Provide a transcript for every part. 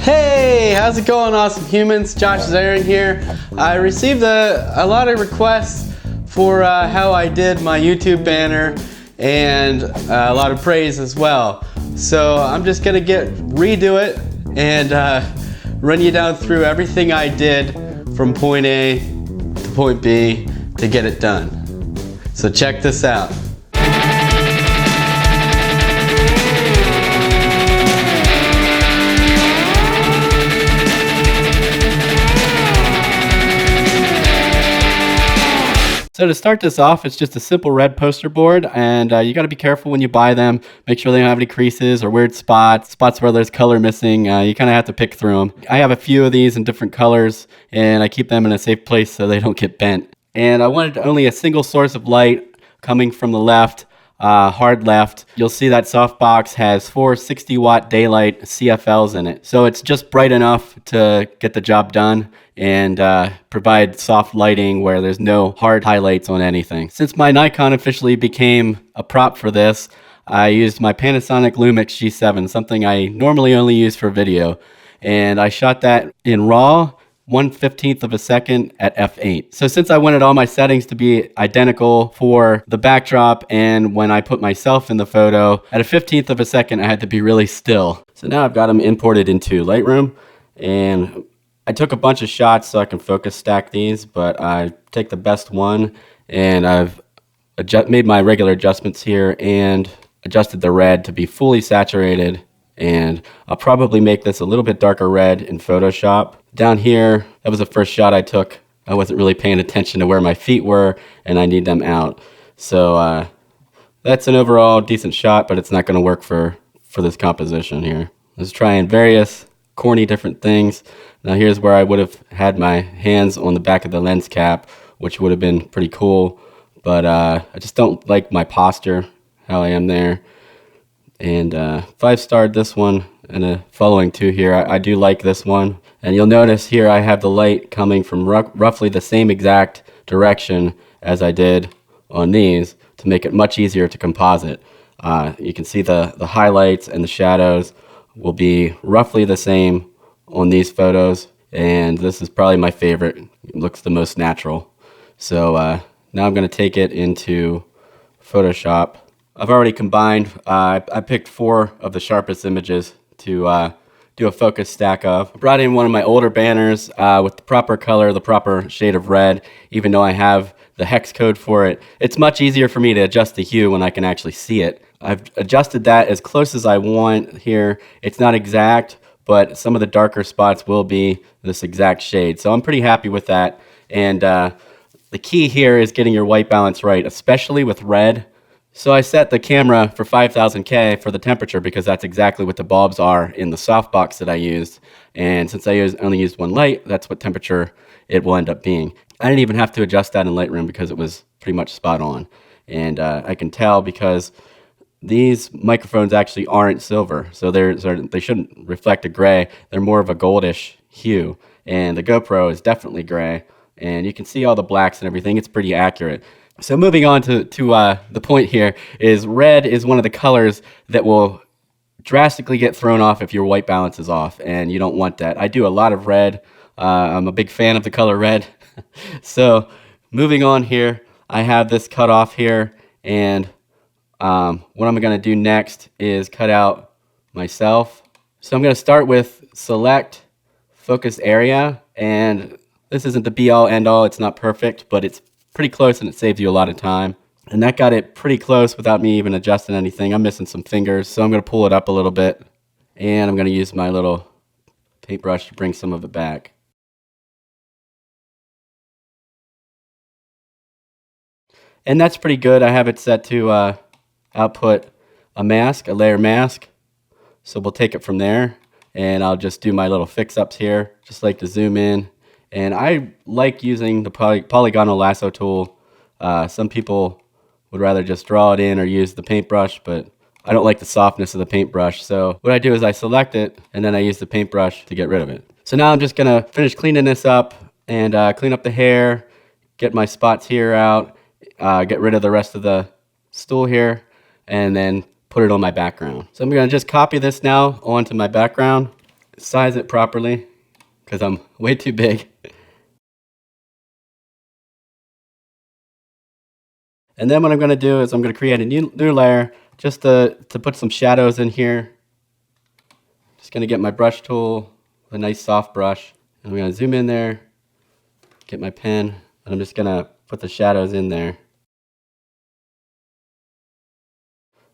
Hey, how's it going, awesome humans? Josh Zaring here. I received a lot of requests for how I did my YouTube banner and a lot of praise as well. So I'm just gonna redo it and run you down through everything I did from point A to point B to get it done. So check this out. So to start this off, it's just a simple red poster board, and you got to be careful when you buy them. Make sure they don't have any creases or weird spots where there's color missing. You kind of have to pick through them. I have a few of these in different colors, and I keep them in a safe place so they don't get bent. And I wanted only a single source of light coming from the left, hard left. You'll see that softbox has 4 60-watt daylight CFLs in it. So it's just bright enough to get the job done and provide soft lighting where there's no hard highlights on anything. Since my Nikon officially became a prop for this, I used my Panasonic Lumix G7, something I normally only use for video. And I shot that in RAW, 1/15 of a second at f8. So since I wanted all my settings to be identical for the backdrop and when I put myself in the photo, at a 1/15 of a second I had to be really still. So now I've got them imported into Lightroom, and I took a bunch of shots so I can focus stack these, but I take the best one and I've made my regular adjustments here and adjusted the red to be fully saturated. And I'll probably make this a little bit darker red in Photoshop. Down here, that was the first shot I took. I wasn't really paying attention to where my feet were, and I need them out. So that's an overall decent shot, but it's not going to work for this composition here. Let's try in various corny different things. Now here's where I would have had my hands on the back of the lens cap, which would have been pretty cool, but I just don't like my posture, how I am there. And 5-starred this one and the following two here. I do like this one. And you'll notice here I have the light coming from roughly the same exact direction as I did on these to make it much easier to composite. You can see the highlights and the shadows will be roughly the same on these photos. And this is probably my favorite. It looks the most natural. So now I'm going to take it into Photoshop. I've already combined, I picked 4 of the sharpest images to do a focus stack of. I brought in one of my older banners with the proper color, the proper shade of red, even though I have the hex code for it. It's much easier for me to adjust the hue when I can actually see it. I've adjusted that as close as I want here. It's not exact, but some of the darker spots will be this exact shade. So I'm pretty happy with that. And the key here is getting your white balance right, especially with red. So I set the camera for 5000K for the temperature because that's exactly what the bulbs are in the softbox that I used. And since I only used one light, that's what temperature it will end up being. I didn't even have to adjust that in Lightroom because it was pretty much spot on. And I can tell because these microphones actually aren't silver, so they shouldn't reflect a gray. They're more of a goldish hue. And the GoPro is definitely gray. And you can see all the blacks and everything. It's pretty accurate. So moving on to the point here is red is one of the colors that will drastically get thrown off if your white balance is off, and you don't want that. I do a lot of red. I'm a big fan of the color red. So moving on here, I have this cut off here, and what I'm going to do next is cut out myself. So I'm going to start with select focus area, and this isn't the be-all end-all. It's not perfect, but it's pretty close and it saves you a lot of time. And that got it pretty close without me even adjusting anything. I'm missing some fingers, so I'm going to pull it up a little bit. And I'm going to use my little paintbrush to bring some of it back. And that's pretty good. I have it set to output a mask, a layer mask. So we'll take it from there. And I'll just do my little fix-ups here. Just like to zoom in. And I like using the polygonal lasso tool. Some people would rather just draw it in or use the paintbrush, but I don't like the softness of the paintbrush. So what I do is I select it, and then I use the paintbrush to get rid of it. So now I'm just going to finish cleaning this up and clean up the hair, get my spots here out, get rid of the rest of the stool here, and then put it on my background. So I'm going to just copy this now onto my background. size it properly because I'm way too big. And then what I'm going to do is I'm going to create a new layer just to put some shadows in here. Just going to get my brush tool, a nice soft brush, and I'm going to zoom in there, get my pen, and I'm just going to put the shadows in there.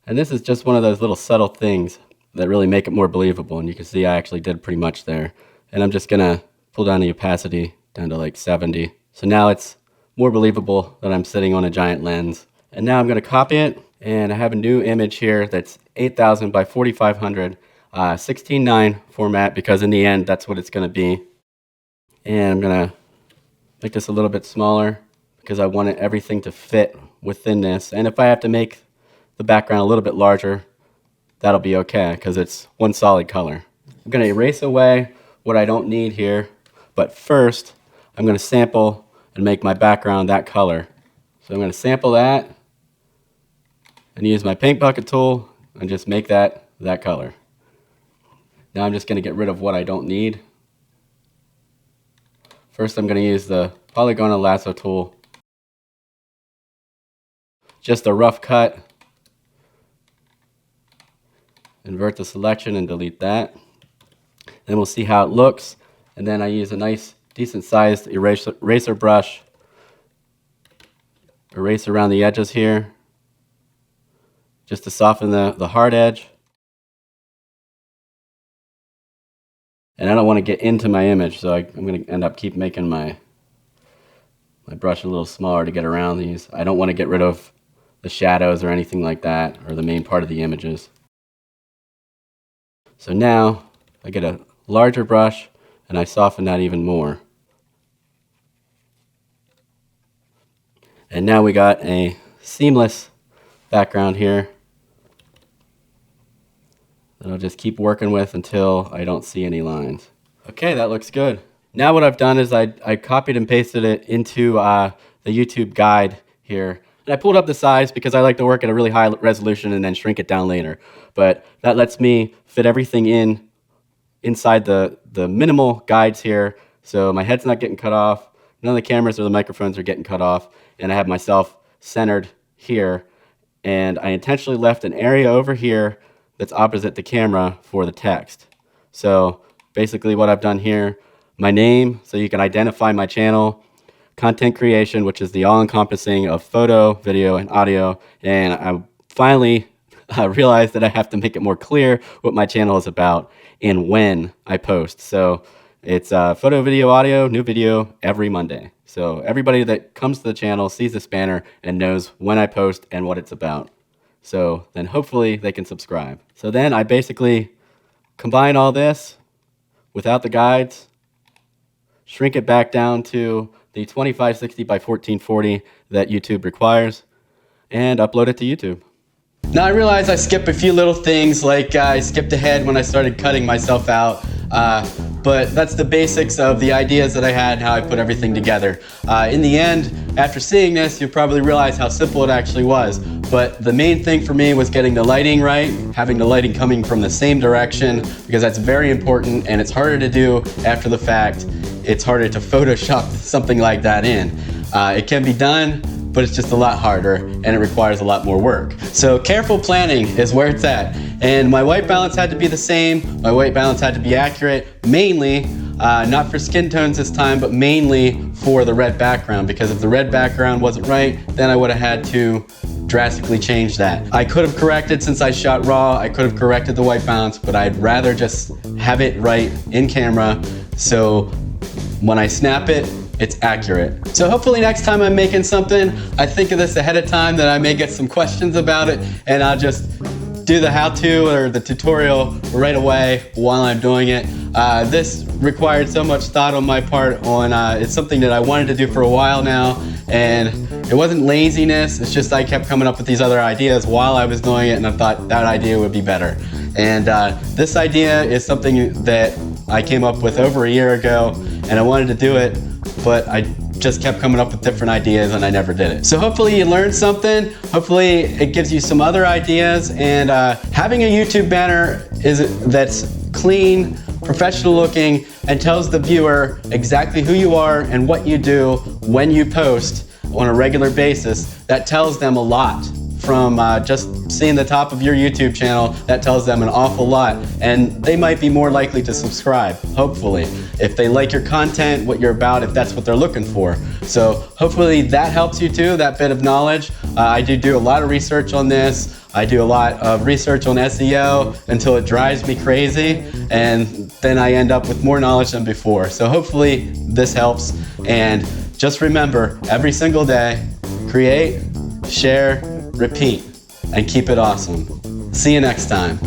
And this is just one of those little subtle things that really make it more believable. And you can see I actually did pretty much there. And I'm just going to pull down the opacity down to like 70. So now it's more believable that I'm sitting on a giant lens. And now I'm going to copy it, and I have a new image here that's 8000 by 4500, 16:9 format, because in the end that's what it's going to be. And I'm going to make this a little bit smaller because I want everything to fit within this. And if I have to make the background a little bit larger, that'll be okay because it's one solid color. I'm going to erase away what I don't need here, but first I'm going to sample and make my background that color. So I'm going to sample that and use my paint bucket tool and just make that color. Now I'm just going to get rid of what I don't need. First I'm going to use the polygonal lasso tool. Just a rough cut. Invert the selection and delete that. Then we'll see how it looks. And then I use a nice decent sized eraser brush. Erase around the edges here just to soften the hard edge. And I don't want to get into my image, so I'm going to end up keep making my brush a little smaller to get around these. I don't want to get rid of the shadows or anything like that, or the main part of the images. So now I get a larger brush and I soften that even more. And now we got a seamless background here that I'll just keep working with until I don't see any lines. Okay, that looks good. Now what I've done is I copied and pasted it into the YouTube guide here. And I pulled up the size because I like to work at a really high resolution and then shrink it down later. But that lets me fit everything inside the minimal guides here. So my head's not getting cut off. None of the cameras or the microphones are getting cut off. And I have myself centered here. And I intentionally left an area over here that's opposite the camera for the text. So basically what I've done here, my name, so you can identify my channel, content creation, which is the all-encompassing of photo, video, and audio. And I finally realized that I have to make it more clear what my channel is about and when I post. So it's photo, video, audio, new video every Monday. So everybody that comes to the channel sees this banner and knows when I post and what it's about. So then hopefully they can subscribe. So then I basically combine all this without the guides, shrink it back down to the 2560 by 1440 that YouTube requires, and upload it to YouTube. Now I realize I skipped a few little things, like I skipped ahead when I started cutting myself out, but that's the basics of the ideas that I had and how I put everything together. In the end, after seeing this, you'll probably realize how simple it actually was. But the main thing for me was getting the lighting right, having the lighting coming from the same direction, because that's very important and it's harder to do after the fact. It's harder to Photoshop something like that in. It can be done, but it's just a lot harder and it requires a lot more work. So careful planning is where it's at. And my white balance had to be the same. My white balance had to be accurate, mainly, not for skin tones this time, but mainly for the red background, because if the red background wasn't right, then I would have had to drastically change that. I could have corrected, since I shot raw, I could have corrected the white balance, but I'd rather just have it right in camera, so when I snap it, it's accurate. So hopefully next time I'm making something, I think of this ahead of time, that I may get some questions about it, and I'll just do the how-to or the tutorial right away while I'm doing it. This required so much thought on my part it's something that I wanted to do for a while now, and it wasn't laziness, it's just I kept coming up with these other ideas while I was doing it, and I thought that idea would be better. And this idea is something that I came up with over a year ago, and I wanted to do it, but I just kept coming up with different ideas and I never did it. So hopefully you learned something. Hopefully it gives you some other ideas, and having a YouTube banner that's clean, professional looking, and tells the viewer exactly who you are and what you do when you post on a regular basis, that tells them a lot. From just seeing the top of your YouTube channel, that tells them an awful lot, and they might be more likely to subscribe, hopefully, if they like your content, what you're about, if that's what they're looking for. So hopefully that helps you too, that bit of knowledge. I do a lot of research on this. I do a lot of research on SEO until it drives me crazy, and then I end up with more knowledge than before. So hopefully this helps, and just remember, every single day, create, share, repeat, and keep it awesome. See you next time.